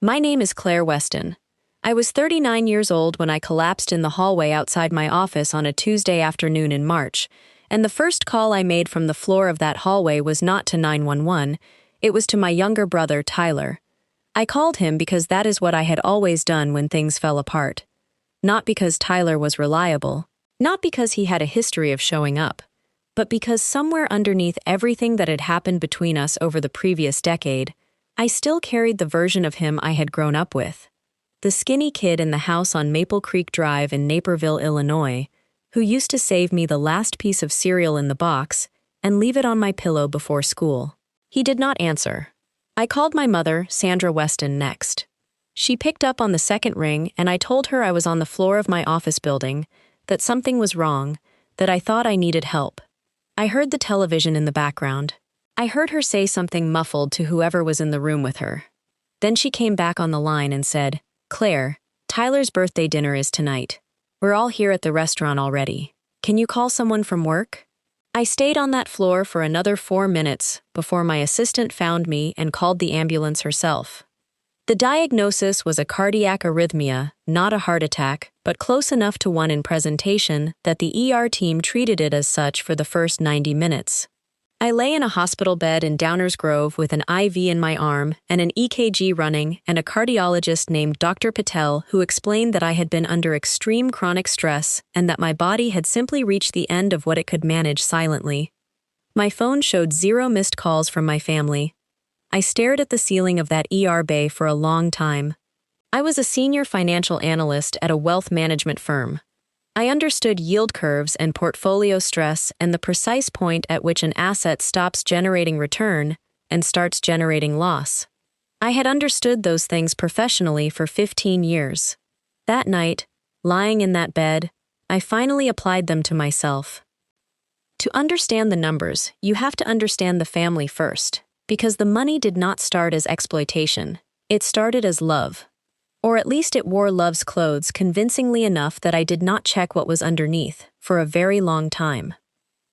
My name is Claire Weston. I was 39 years old when I collapsed in the hallway outside my office on a Tuesday afternoon in March, and the first call I made from the floor of that hallway was not to 911, it was to my younger brother, Tyler. I called him because that is what I had always done when things fell apart. Not because Tyler was reliable, not because he had a history of showing up, but because somewhere underneath everything that had happened between us over the previous decade, I still carried the version of him I had grown up with. The skinny kid in the house on Maple Creek Drive in Naperville, Illinois, who used to save me the last piece of cereal in the box and leave it on my pillow before school. He did not answer. I called my mother, Sandra Weston, next. She picked up on the second ring, and I told her I was on the floor of my office building, that something was wrong, that I thought I needed help. I heard the television in the background. I heard her say something muffled to whoever was in the room with her. Then she came back on the line and said, "Claire, Tyler's birthday dinner is tonight. We're all here at the restaurant already. Can you call someone from work?" I stayed on that floor for another 4 minutes before my assistant found me and called the ambulance herself. The diagnosis was a cardiac arrhythmia, not a heart attack, but close enough to one in presentation that the ER team treated it as such for the first 90 minutes. I lay in a hospital bed in Downers Grove with an IV in my arm and an EKG running and a cardiologist named Dr. Patel who explained that I had been under extreme chronic stress and that my body had simply reached the end of what it could manage silently. My phone showed 0 missed calls from my family. I stared at the ceiling of that ER bay for a long time. I was a senior financial analyst at a wealth management firm. I understood yield curves and portfolio stress and the precise point at which an asset stops generating return and starts generating loss. I had understood those things professionally for 15 years. That night, lying in that bed, I finally applied them to myself. To understand the numbers, you have to understand the family first, because the money did not start as exploitation. It started as love. Or at least it wore love's clothes convincingly enough that I did not check what was underneath for a very long time.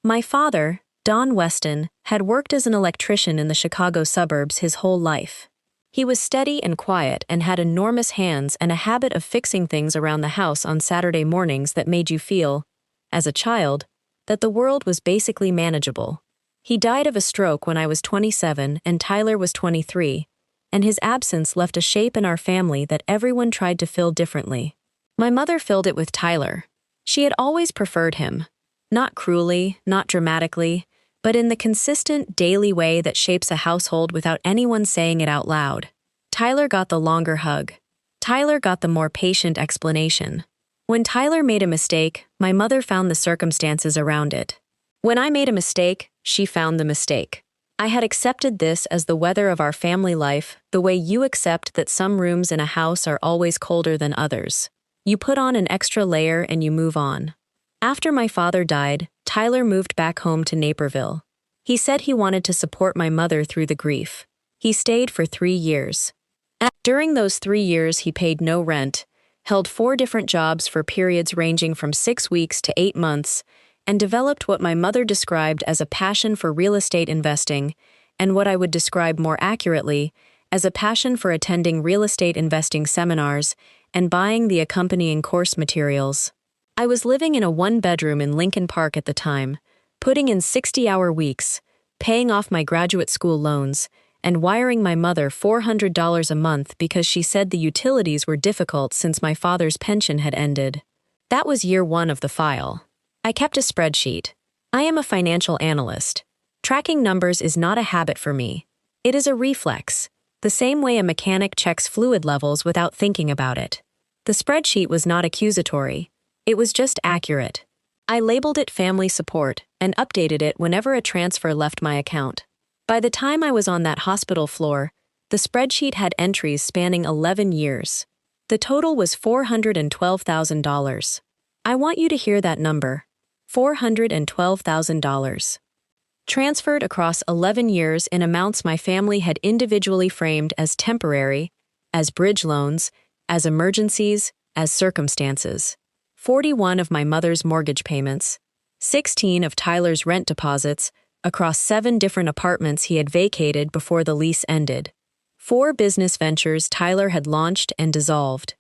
My father, Don Weston, had worked as an electrician in the Chicago suburbs his whole life. He was steady and quiet and had enormous hands and a habit of fixing things around the house on Saturday mornings that made you feel, as a child, that the world was basically manageable. He died of a stroke when I was 27 and Tyler was 23. And his absence left a shape in our family that everyone tried to fill differently. My mother filled it with Tyler. She had always preferred him. Not cruelly, not dramatically, but in the consistent, daily way that shapes a household without anyone saying it out loud. Tyler got the longer hug. Tyler got the more patient explanation. When Tyler made a mistake, my mother found the circumstances around it. When I made a mistake, she found the mistake. I had accepted this as the weather of our family life, the way you accept that some rooms in a house are always colder than others. You put on an extra layer and you move on. After my father died, Tyler moved back home to Naperville. He said he wanted to support my mother through the grief. He stayed for 3 years. During those 3 years, he paid no rent, held 4 different jobs for periods ranging from 6 weeks to 8 months, and developed what my mother described as a passion for real estate investing, and what I would describe more accurately as a passion for attending real estate investing seminars and buying the accompanying course materials. I was living in a 1-bedroom in Lincoln Park at the time, putting in 60-hour weeks, paying off my graduate school loans, and wiring my mother $400 a month because she said the utilities were difficult since my father's pension had ended. That was year 1 of the file. I kept a spreadsheet. I am a financial analyst. Tracking numbers is not a habit for me. It is a reflex, the same way a mechanic checks fluid levels without thinking about it. The spreadsheet was not accusatory. It was just accurate. I labeled it family support and updated it whenever a transfer left my account. By the time I was on that hospital floor, the spreadsheet had entries spanning 11 years. The total was $412,000. I want you to hear that number. $412,000. Transferred across 11 years in amounts my family had individually framed as temporary, as bridge loans, as emergencies, as circumstances. 41 of my mother's mortgage payments, 16 of Tyler's rent deposits across 7 different apartments he had vacated before the lease ended. 4 business ventures Tyler had launched and dissolved.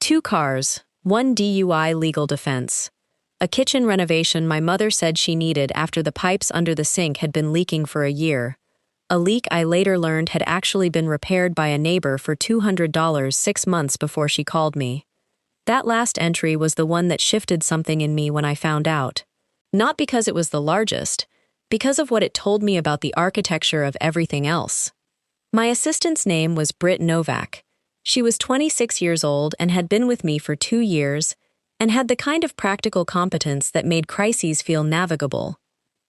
2 cars, 1 DUI legal defense. A kitchen renovation my mother said she needed after the pipes under the sink had been leaking for a year. A leak I later learned had actually been repaired by a neighbor for $200 6 months before she called me. That last entry was the one that shifted something in me when I found out. Not because it was the largest, because of what it told me about the architecture of everything else. My assistant's name was Britt Novak. She was 26 years old and had been with me for 2 years, and had the kind of practical competence that made crises feel navigable.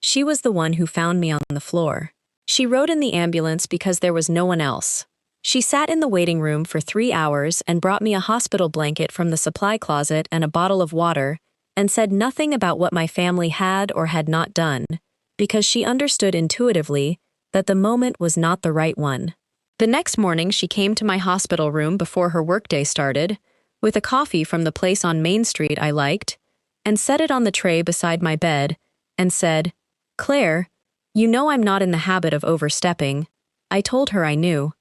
She was the one who found me on the floor. She rode in the ambulance because there was no one else. She sat in the waiting room for 3 hours and brought me a hospital blanket from the supply closet and a bottle of water, and said nothing about what my family had or had not done, because she understood intuitively that the moment was not the right one. The next morning she came to my hospital room before her workday started, with a coffee from the place on Main Street I liked, and set it on the tray beside my bed, and said, "Claire, you know I'm not in the habit of overstepping." I told her I knew.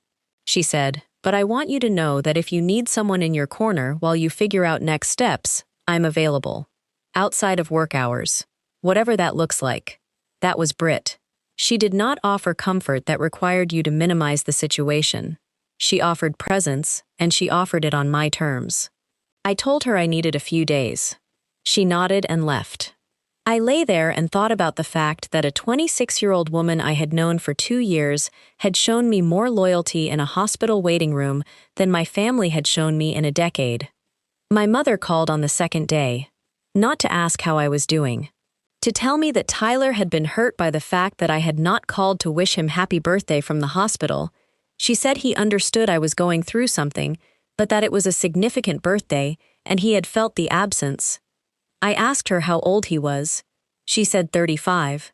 She said, "But I want you to know that if you need someone in your corner while you figure out next steps, I'm available. Outside of work hours. Whatever that looks like." That was Britt. She did not offer comfort that required you to minimize the situation. She offered presence, and she offered it on my terms. I told her I needed a few days. She nodded and left. I lay there and thought about the fact that a 26-year-old woman I had known for 2 years had shown me more loyalty in a hospital waiting room than my family had shown me in a decade. My mother called on the second day, not to ask how I was doing, to tell me that Tyler had been hurt by the fact that I had not called to wish him happy birthday from the hospital. She said he understood I was going through something, but that it was a significant birthday, and he had felt the absence. I asked her how old he was. She said 35.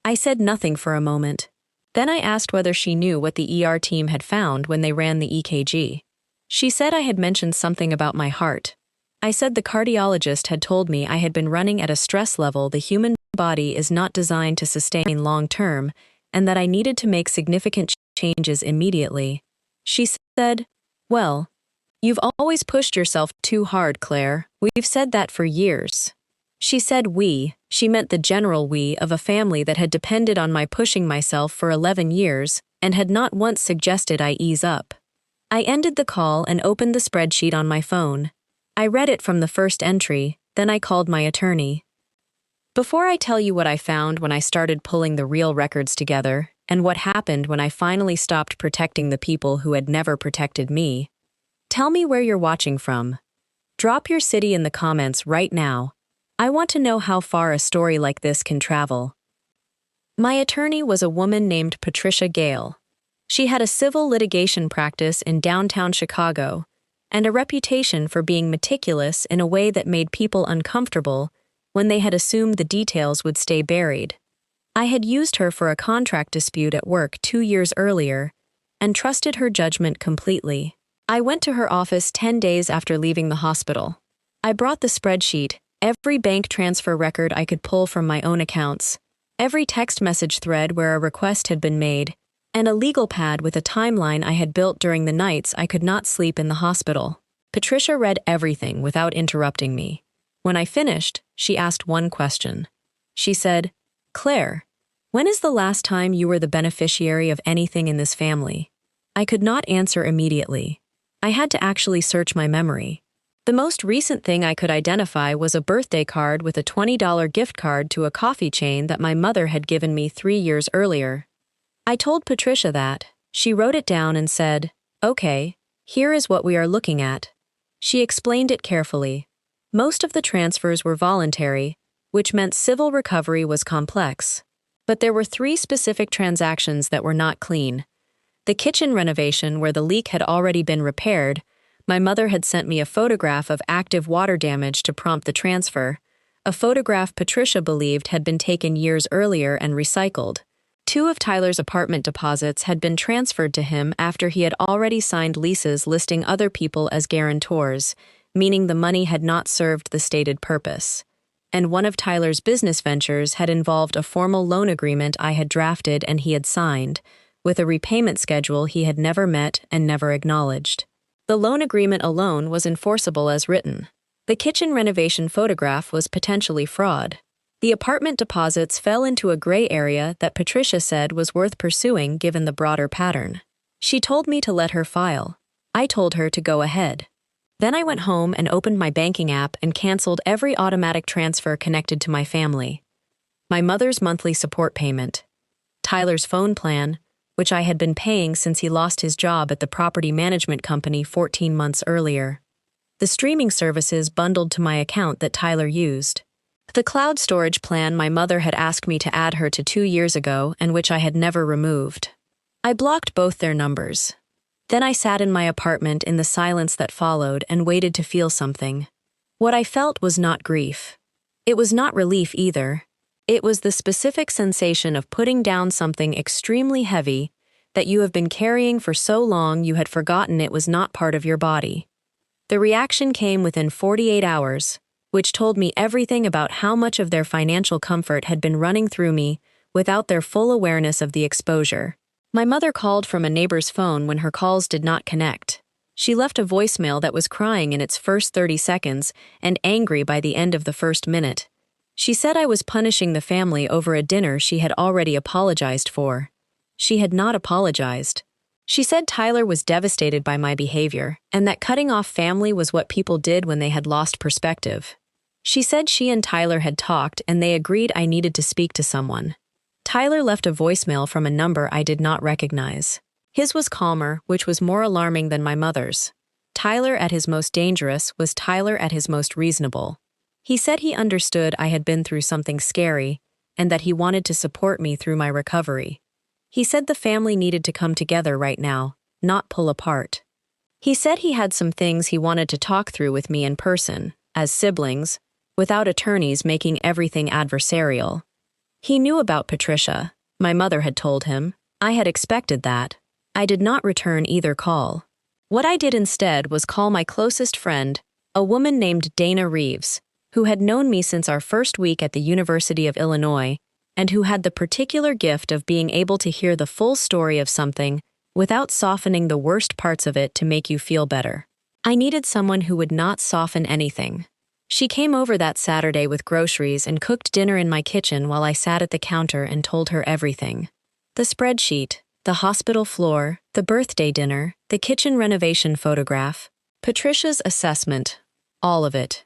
I said nothing for a moment. Then I asked whether she knew what the ER team had found when they ran the EKG. She said I had mentioned something about my heart. I said the cardiologist had told me I had been running at a stress level the human body is not designed to sustain long-term, and that I needed to make significant changes immediately. She said, "Well, you've always pushed yourself too hard, Claire. We've said that for years." She said we. She meant the general we of a family that had depended on my pushing myself for 11 years and had not once suggested I ease up. I ended the call and opened the spreadsheet on my phone. I read it from the first entry, then I called my attorney. Before I tell you what I found when I started pulling the real records together, and what happened when I finally stopped protecting the people who had never protected me, tell me where you're watching from. Drop your city in the comments right now. I want to know how far a story like this can travel. My attorney was a woman named Patricia Gale. She had a civil litigation practice in downtown Chicago, and a reputation for being meticulous in a way that made people uncomfortable when they had assumed the details would stay buried. I had used her for a contract dispute at work 2 years earlier, and trusted her judgment completely. I went to her office 10 days after leaving the hospital. I brought the spreadsheet, every bank transfer record I could pull from my own accounts, every text message thread where a request had been made, and a legal pad with a timeline I had built during the nights I could not sleep in the hospital. Patricia read everything without interrupting me. When I finished, she asked one question. She said, "Claire, when is the last time you were the beneficiary of anything in this family?" I could not answer immediately. I had to actually search my memory. The most recent thing I could identify was a birthday card with a $20 gift card to a coffee chain that my mother had given me 3 years earlier. I told Patricia that. She wrote it down and said, "Okay, here is what we are looking at." She explained it carefully. Most of the transfers were voluntary, which meant civil recovery was complex. But there were 3 specific transactions that were not clean. The kitchen renovation where the leak had already been repaired. My mother had sent me a photograph of active water damage to prompt the transfer, a photograph Patricia believed had been taken years earlier and recycled. 2 of Tyler's apartment deposits had been transferred to him after he had already signed leases listing other people as guarantors, meaning the money had not served the stated purpose. And one of Tyler's business ventures had involved a formal loan agreement I had drafted and he had signed, with a repayment schedule he had never met and never acknowledged. The loan agreement alone was enforceable as written. The kitchen renovation photograph was potentially fraud. The apartment deposits fell into a gray area that Patricia said was worth pursuing given the broader pattern. She told me to let her file. I told her to go ahead. Then I went home and opened my banking app and canceled every automatic transfer connected to my family. My mother's monthly support payment, Tyler's phone plan, which I had been paying since he lost his job at the property management company 14 months earlier, the streaming services bundled to my account that Tyler used, the cloud storage plan my mother had asked me to add her to 2 years ago and which I had never removed. I blocked both their numbers. Then I sat in my apartment in the silence that followed and waited to feel something. What I felt was not grief. It was not relief either. It was the specific sensation of putting down something extremely heavy that you have been carrying for so long you had forgotten it was not part of your body. The reaction came within 48 hours, which told me everything about how much of their financial comfort had been running through me without their full awareness of the exposure. My mother called from a neighbor's phone when her calls did not connect. She left a voicemail that was crying in its first 30 seconds and angry by the end of the first minute. She said I was punishing the family over a dinner she had already apologized for. She had not apologized. She said Tyler was devastated by my behavior and that cutting off family was what people did when they had lost perspective. She said she and Tyler had talked and they agreed I needed to speak to someone. Tyler left a voicemail from a number I did not recognize. His was calmer, which was more alarming than my mother's. Tyler at his most dangerous was Tyler at his most reasonable. He said he understood I had been through something scary and that he wanted to support me through my recovery. He said the family needed to come together right now, not pull apart. He said he had some things he wanted to talk through with me in person, as siblings, without attorneys making everything adversarial. He knew about Patricia. My mother had told him. I had expected that. I did not return either call. What I did instead was call my closest friend, a woman named Dana Reeves, who had known me since our first week at the University of Illinois, and who had the particular gift of being able to hear the full story of something without softening the worst parts of it to make you feel better. I needed someone who would not soften anything. She came over that Saturday with groceries and cooked dinner in my kitchen while I sat at the counter and told her everything. The spreadsheet, the hospital floor, the birthday dinner, the kitchen renovation photograph, Patricia's assessment, all of it.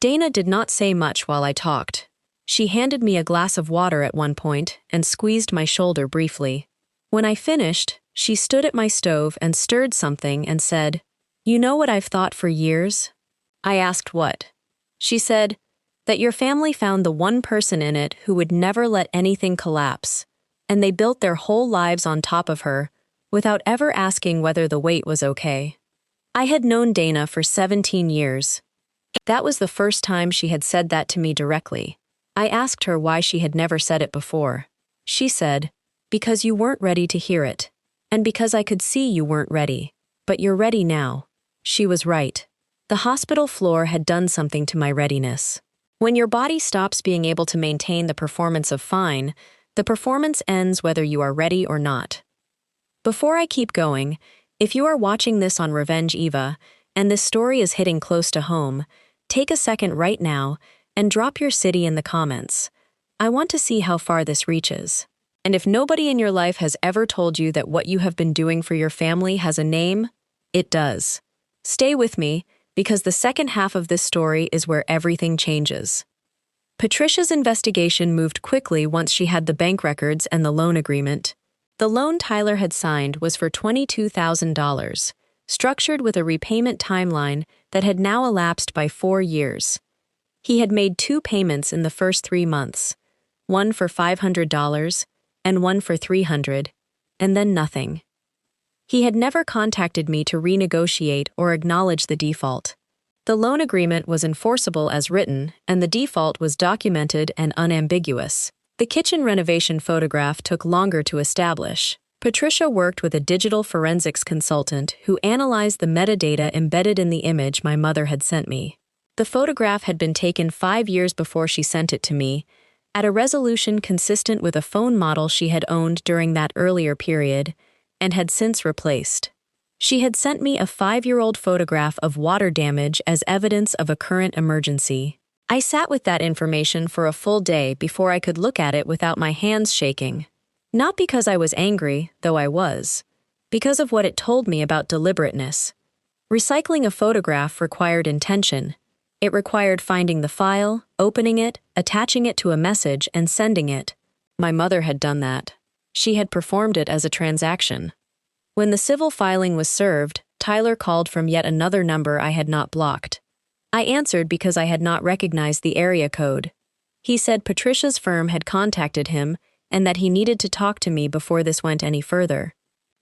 Dana did not say much while I talked. She handed me a glass of water at one point and squeezed my shoulder briefly. When I finished, she stood at my stove and stirred something and said, "You know what I've thought for years?" I asked what. She said, that your family found the one person in it who would never let anything collapse, and they built their whole lives on top of her without ever asking whether the weight was okay. I had known Dana for 17 years. That was the first time she had said that to me directly. I asked her why she had never said it before. She said, "Because you weren't ready to hear it, and because I could see you weren't ready, but you're ready now." She was right. The hospital floor had done something to my readiness. When your body stops being able to maintain the performance of fine, the performance ends whether you are ready or not. Before I keep going, if you are watching this on Revenge Eva, and this story is hitting close to home, take a second right now and drop your city in the comments. I want to see how far this reaches. And if nobody in your life has ever told you that what you have been doing for your family has a name, it does. Stay with me, because the second half of this story is where everything changes. Patricia's investigation moved quickly once she had the bank records and the loan agreement. The loan Tyler had signed was for $22,000, structured with a repayment timeline that had now elapsed by 4 years. He had made 2 payments in the first 3 months, one for $500 and one for $300, and then nothing. He had never contacted me to renegotiate or acknowledge the default. The loan agreement was enforceable as written, and the default was documented and unambiguous. The kitchen renovation photograph took longer to establish. Patricia worked with a digital forensics consultant who analyzed the metadata embedded in the image my mother had sent me. The photograph had been taken 5 years before she sent it to me, at a resolution consistent with a phone model she had owned during that earlier period and had since replaced. She had sent me a 5-year-old photograph of water damage as evidence of a current emergency. I sat with that information for a full day before I could look at it without my hands shaking. Not because I was angry, though I was. Because of what it told me about deliberateness. Recycling a photograph required intention. It required finding the file, opening it, attaching it to a message, and sending it. My mother had done that. She had performed it as a transaction. When the civil filing was served, Tyler called from yet another number I had not blocked. I answered because I had not recognized the area code. He said Patricia's firm had contacted him and that he needed to talk to me before this went any further.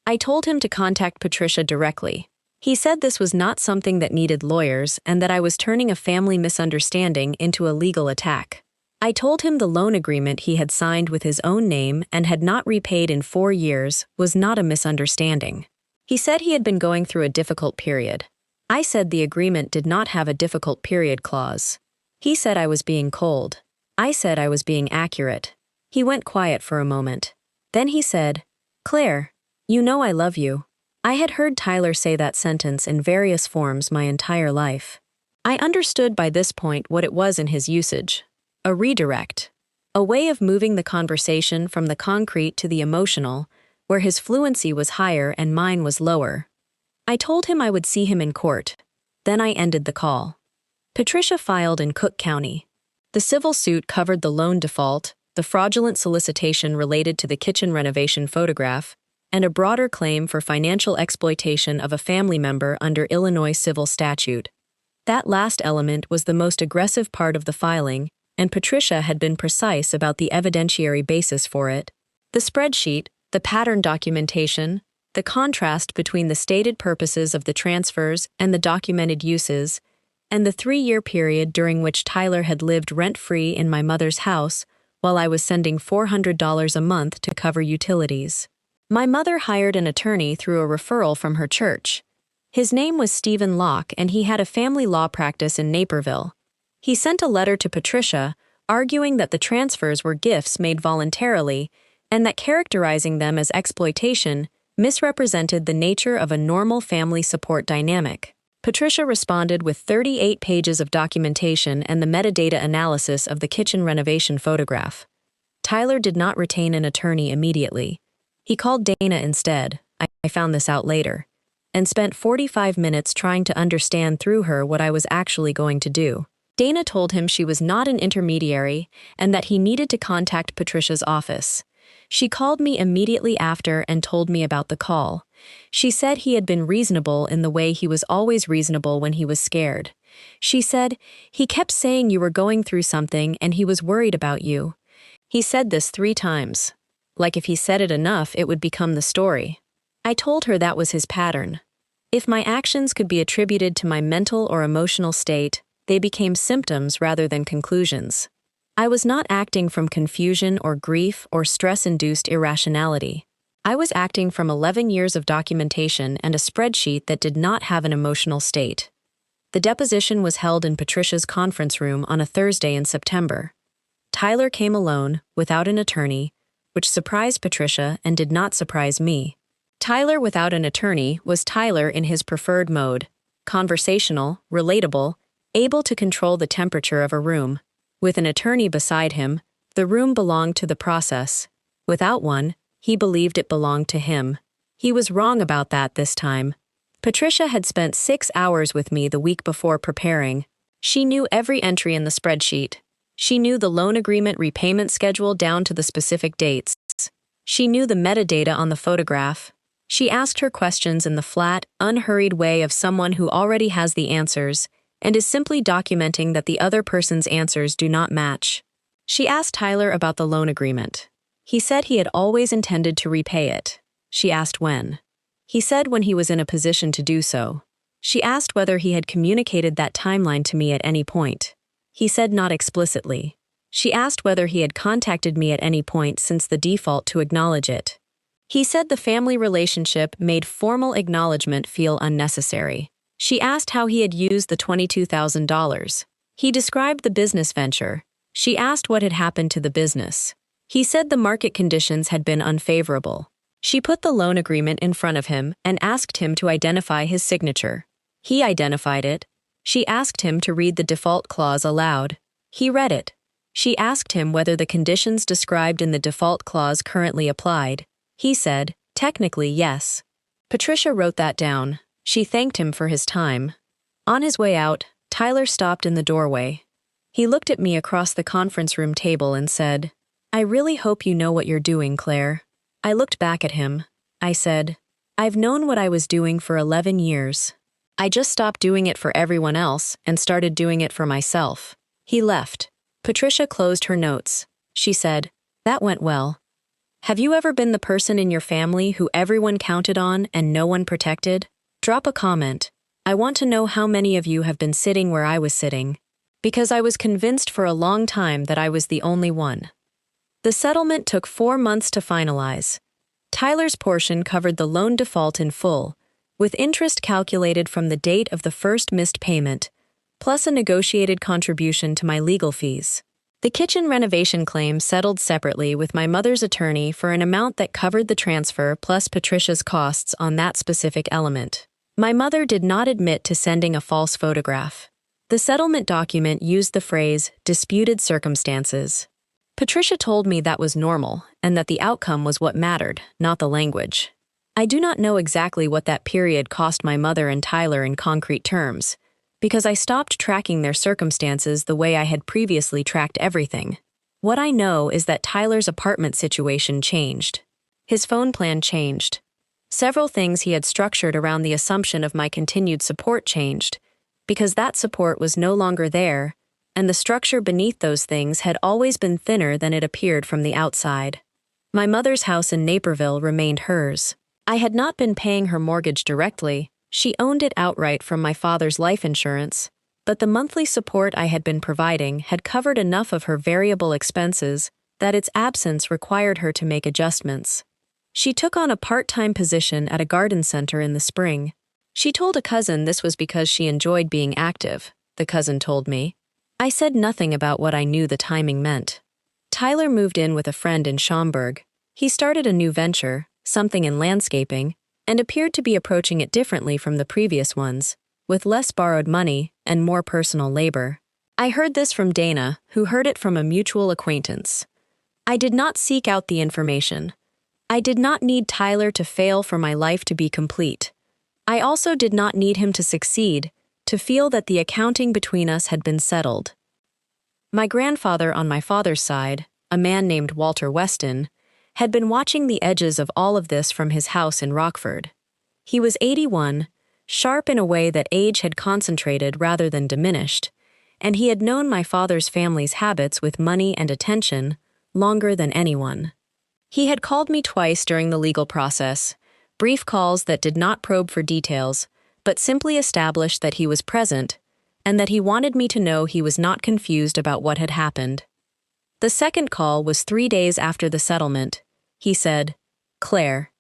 I told him to contact Patricia directly. He said this was not something that needed lawyers and that I was turning a family misunderstanding into a legal attack. I told him the loan agreement he had signed with his own name and had not repaid in 4 years was not a misunderstanding. He said he had been going through a difficult period. I said the agreement did not have a difficult period clause. He said I was being cold. I said I was being accurate. He went quiet for a moment. Then he said, "Claire, you know I love you." I had heard Tyler say that sentence in various forms my entire life. I understood by this point what it was in his usage. A redirect. A way of moving the conversation from the concrete to the emotional, where his fluency was higher and mine was lower. I told him I would see him in court. Then I ended the call. Patricia filed in Cook County. The civil suit covered the loan default, the fraudulent solicitation related to the kitchen renovation photograph, and a broader claim for financial exploitation of a family member under Illinois civil statute. That last element was the most aggressive part of the filing, and Patricia had been precise about the evidentiary basis for it. The spreadsheet, the pattern documentation, the contrast between the stated purposes of the transfers and the documented uses, and the 3-year period during which Tyler had lived rent-free in my mother's house while I was sending $400 a month to cover utilities. My mother hired an attorney through a referral from her church. His name was Stephen Locke, and he had a family law practice in Naperville. He sent a letter to Patricia arguing that the transfers were gifts made voluntarily and that characterizing them as exploitation misrepresented the nature of a normal family support dynamic. Patricia responded with 38 pages of documentation and the metadata analysis of the kitchen renovation photograph. Tyler did not retain an attorney immediately. He called Dana instead, I found this out later, and spent 45 minutes trying to understand through her what I was actually going to do. Dana told him she was not an intermediary and that he needed to contact Patricia's office. She called me immediately after and told me about the call. She said he had been reasonable in the way he was always reasonable when he was scared. She said, "He kept saying you were going through something and he was worried about you." He said this 3 times. Like if he said it enough, it would become the story. I told her that was his pattern. If my actions could be attributed to my mental or emotional state, they became symptoms rather than conclusions. I was not acting from confusion or grief or stress-induced irrationality. I was acting from 11 years of documentation and a spreadsheet that did not have an emotional state. The deposition was held in Patricia's conference room on a Thursday in September. Tyler came alone, without an attorney, which surprised Patricia and did not surprise me. Tyler without an attorney was Tyler in his preferred mode, conversational, relatable, able to control the temperature of a room. With an attorney beside him, the room belonged to the process. Without one, he believed it belonged to him. He was wrong about that this time. Patricia had spent 6 hours with me the week before preparing. She knew every entry in the spreadsheet. She knew the loan agreement repayment schedule down to the specific dates. She knew the metadata on the photograph. She asked her questions in the flat, unhurried way of someone who already has the answers and is simply documenting that the other person's answers do not match. She asked Tyler about the loan agreement. He said he had always intended to repay it. She asked when. He said when he was in a position to do so. She asked whether he had communicated that timeline to me at any point. He said not explicitly. She asked whether he had contacted me at any point since the default to acknowledge it. He said the family relationship made formal acknowledgement feel unnecessary. She asked how he had used the $22,000. He described the business venture. She asked what had happened to the business. He said the market conditions had been unfavorable. She put the loan agreement in front of him and asked him to identify his signature. He identified it. She asked him to read the default clause aloud. He read it. She asked him whether the conditions described in the default clause currently applied. He said, technically yes. Patricia wrote that down. She thanked him for his time. On his way out, Tyler stopped in the doorway. He looked at me across the conference room table and said, "I really hope you know what you're doing, Claire." I looked back at him. I said, "I've known what I was doing for 11 years. I just stopped doing it for everyone else and started doing it for myself." He left. Patricia closed her notes. She said, "That went well. Have you ever been the person in your family who everyone counted on and no one protected? Drop a comment. I want to know how many of you have been sitting where I was sitting, because I was convinced for a long time that I was the only one." The settlement took 4 months to finalize. Tyler's portion covered the loan default in full, with interest calculated from the date of the first missed payment, plus a negotiated contribution to my legal fees. The kitchen renovation claim settled separately with my mother's attorney for an amount that covered the transfer plus Patricia's costs on that specific element. My mother did not admit to sending a false photograph. The settlement document used the phrase, "disputed circumstances." Patricia told me that was normal and that the outcome was what mattered, not the language. I do not know exactly what that period cost my mother and Tyler in concrete terms, because I stopped tracking their circumstances the way I had previously tracked everything. What I know is that Tyler's apartment situation changed. His phone plan changed. Several things he had structured around the assumption of my continued support changed, because that support was no longer there, and the structure beneath those things had always been thinner than it appeared from the outside. My mother's house in Naperville remained hers. I had not been paying her mortgage directly. She owned it outright from my father's life insurance, but the monthly support I had been providing had covered enough of her variable expenses that its absence required her to make adjustments. She took on a part-time position at a garden center in the spring. She told a cousin this was because she enjoyed being active, the cousin told me. I said nothing about what I knew the timing meant. Tyler moved in with a friend in Schaumburg. He started a new venture, something in landscaping, and appeared to be approaching it differently from the previous ones, with less borrowed money and more personal labor. I heard this from Dana, who heard it from a mutual acquaintance. I did not seek out the information. I did not need Tyler to fail for my life to be complete. I also did not need him to succeed, to feel that the accounting between us had been settled. My grandfather on my father's side, a man named Walter Weston, had been watching the edges of all of this from his house in Rockford. He was 81, sharp in a way that age had concentrated rather than diminished, and he had known my father's family's habits with money and attention longer than anyone. He had called me twice during the legal process, brief calls that did not probe for details, but simply established that he was present and that he wanted me to know he was not confused about what had happened. The second call was 3 days after the settlement. He said, "Claire,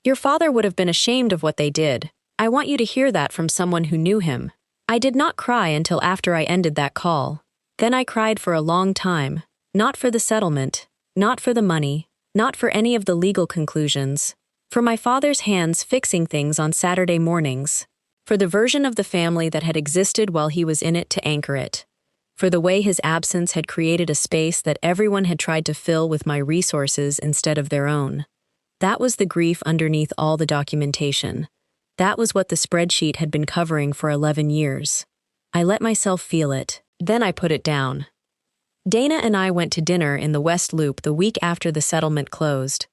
your father would have been ashamed of what they did. I want you to hear that from someone who knew him." I did not cry until after I ended that call. Then I cried for a long time, not for the settlement, not for the money, not for any of the legal conclusions, for my father's hands fixing things on Saturday mornings, for the version of the family that had existed while he was in it to anchor it, for the way his absence had created a space that everyone had tried to fill with my resources instead of their own. That was the grief underneath all the documentation. That was what the spreadsheet had been covering for 11 years. I let myself feel it, then I put it down. Dana and I went to dinner in the West Loop the week after the settlement closed.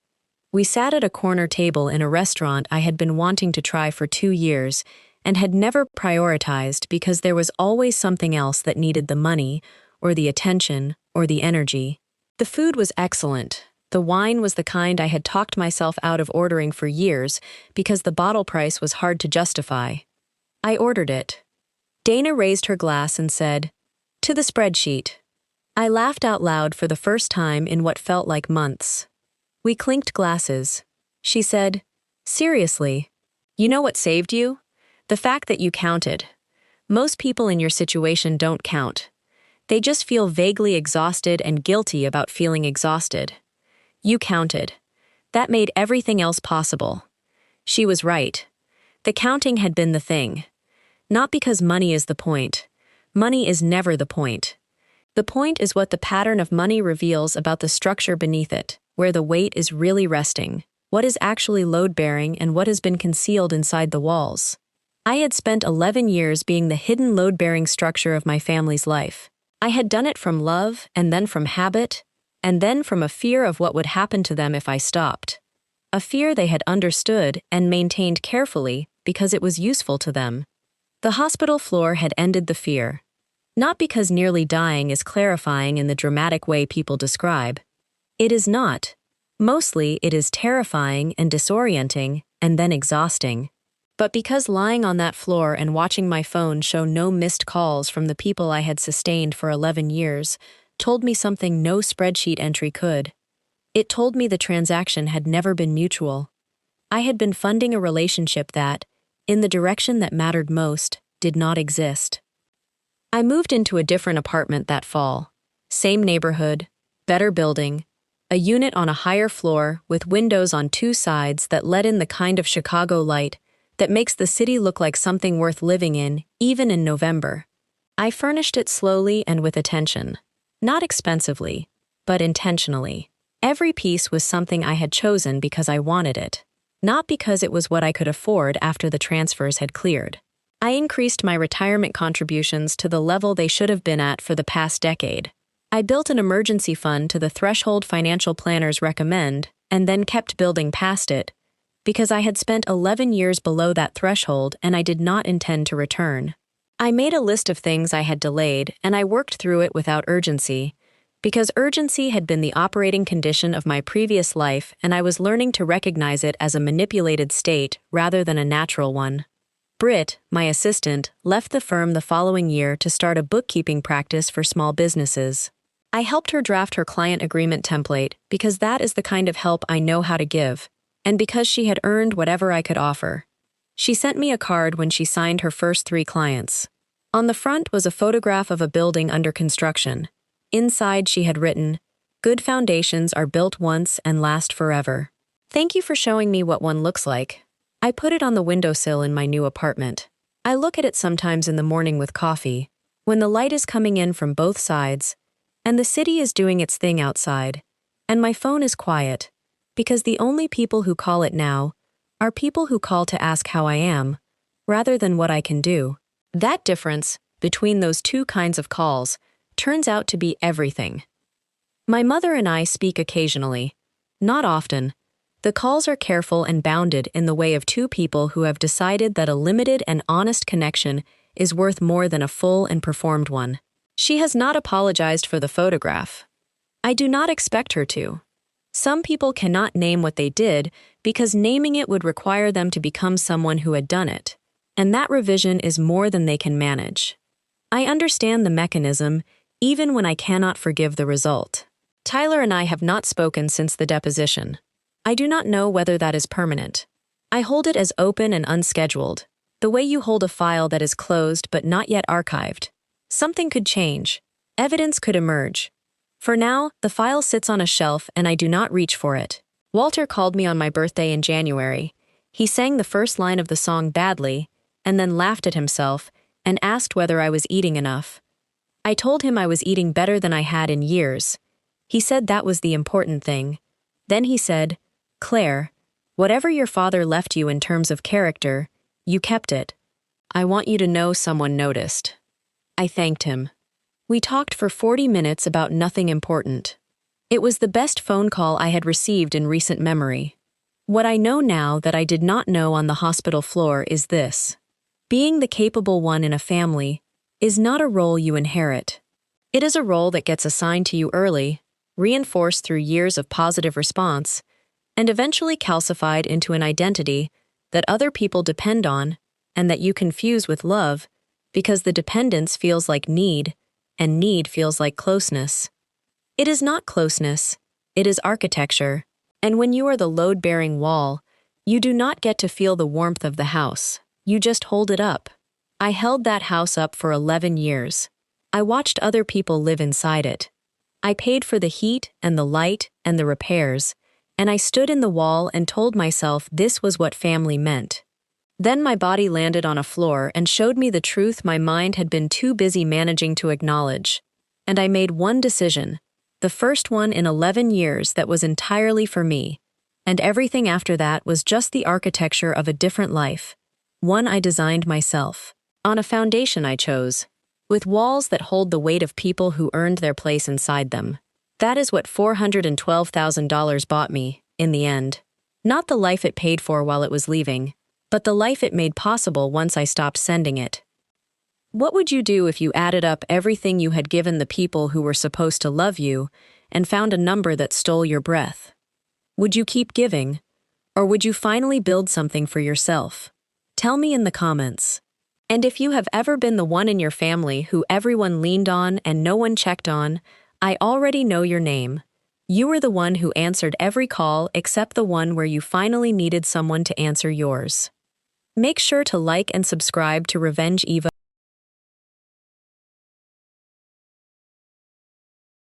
We sat at a corner table in a restaurant I had been wanting to try for 2 years and had never prioritized because there was always something else that needed the money, or the attention, or the energy. The food was excellent. The wine was the kind I had talked myself out of ordering for years because the bottle price was hard to justify. I ordered it. Dana raised her glass and said, "To the spreadsheet." I laughed out loud for the first time in what felt like months. We clinked glasses. She said, "Seriously, you know what saved you? The fact that you counted. Most people in your situation don't count. They just feel vaguely exhausted and guilty about feeling exhausted. You counted. That made everything else possible. She was right. The counting had been the thing. Not because money is the point. Money is never the point. The point is what the pattern of money reveals about the structure beneath it, where the weight is really resting, what is actually load-bearing and what has been concealed inside the walls. I had spent 11 years being the hidden load-bearing structure of my family's life. I had done it from love, and then from habit, and then from a fear of what would happen to them if I stopped. A fear they had understood and maintained carefully because it was useful to them. The hospital floor had ended the fear. Not because nearly dying is clarifying in the dramatic way people describe. It is not. Mostly, it is terrifying and disorienting, and then exhausting. But because lying on that floor and watching my phone show no missed calls from the people I had sustained for 11 years told me something no spreadsheet entry could. It told me the transaction had never been mutual. I had been funding a relationship that, in the direction that mattered most, did not exist. I moved into a different apartment that fall. Same neighborhood, better building, a unit on a higher floor with windows on two sides that let in the kind of Chicago light that makes the city look like something worth living in, even in November. I furnished it slowly and with attention. Not expensively, but intentionally. Every piece was something I had chosen because I wanted it, not because it was what I could afford after the transfers had cleared. I increased my retirement contributions to the level they should have been at for the past decade. I built an emergency fund to the threshold financial planners recommend, and then kept building past it, because I had spent 11 years below that threshold and I did not intend to return. I made a list of things I had delayed and I worked through it without urgency, because urgency had been the operating condition of my previous life and I was learning to recognize it as a manipulated state rather than a natural one. Britt, my assistant, left the firm the following year to start a bookkeeping practice for small businesses. I helped her draft her client agreement template because that is the kind of help I know how to give, and because she had earned whatever I could offer. She sent me a card when she signed her first 3 clients. On the front was a photograph of a building under construction. Inside she had written, "Good foundations are built once and last forever. Thank you for showing me what one looks like." I put it on the windowsill in my new apartment. I look at it sometimes in the morning with coffee, when the light is coming in from both sides, and the city is doing its thing outside, and my phone is quiet, because the only people who call it now are people who call to ask how I am, rather than what I can do. That difference between those two kinds of calls turns out to be everything. My mother and I speak occasionally, not often. The calls are careful and bounded in the way of two people who have decided that a limited and honest connection is worth more than a full and performed one. She has not apologized for the photograph. I do not expect her to. Some people cannot name what they did because naming it would require them to become someone who had done it, and that revision is more than they can manage. I understand the mechanism, even when I cannot forgive the result. Tyler and I have not spoken since the deposition. I do not know whether that is permanent. I hold it as open and unscheduled, the way you hold a file that is closed but not yet archived. Something could change. Evidence could emerge. For now, the file sits on a shelf and I do not reach for it. Walter called me on my birthday in January. He sang the first line of the song badly, and then laughed at himself and asked whether I was eating enough. I told him I was eating better than I had in years. He said that was the important thing. Then he said, "Claire, whatever your father left you in terms of character, you kept it. I want you to know someone noticed." I thanked him. We talked for 40 minutes about nothing important. It was the best phone call I had received in recent memory. What I know now that I did not know on the hospital floor is this. Being the capable one in a family is not a role you inherit. It is a role that gets assigned to you early, reinforced through years of positive response, and eventually calcified into an identity that other people depend on and that you confuse with love because the dependence feels like need and need feels like closeness. It is not closeness, it is architecture, and when you are the load-bearing wall, you do not get to feel the warmth of the house, you just hold it up. I held that house up for 11 years. I watched other people live inside it. I paid for the heat and the light and the repairs, and I stood in the wall and told myself this was what family meant. Then my body landed on a floor and showed me the truth my mind had been too busy managing to acknowledge. And I made one decision, the first one in 11 years that was entirely for me, and everything after that was just the architecture of a different life, one I designed myself, on a foundation I chose, with walls that hold the weight of people who earned their place inside them. That is what $412,000 bought me, in the end. Not the life it paid for while it was leaving, but the life it made possible once I stopped sending it. What would you do if you added up everything you had given the people who were supposed to love you and found a number that stole your breath? Would you keep giving, or would you finally build something for yourself? Tell me in the comments. And if you have ever been the one in your family who everyone leaned on and no one checked on, I already know your name. You were the one who answered every call except the one where you finally needed someone to answer yours. Make sure to like and subscribe to Revenge Eva.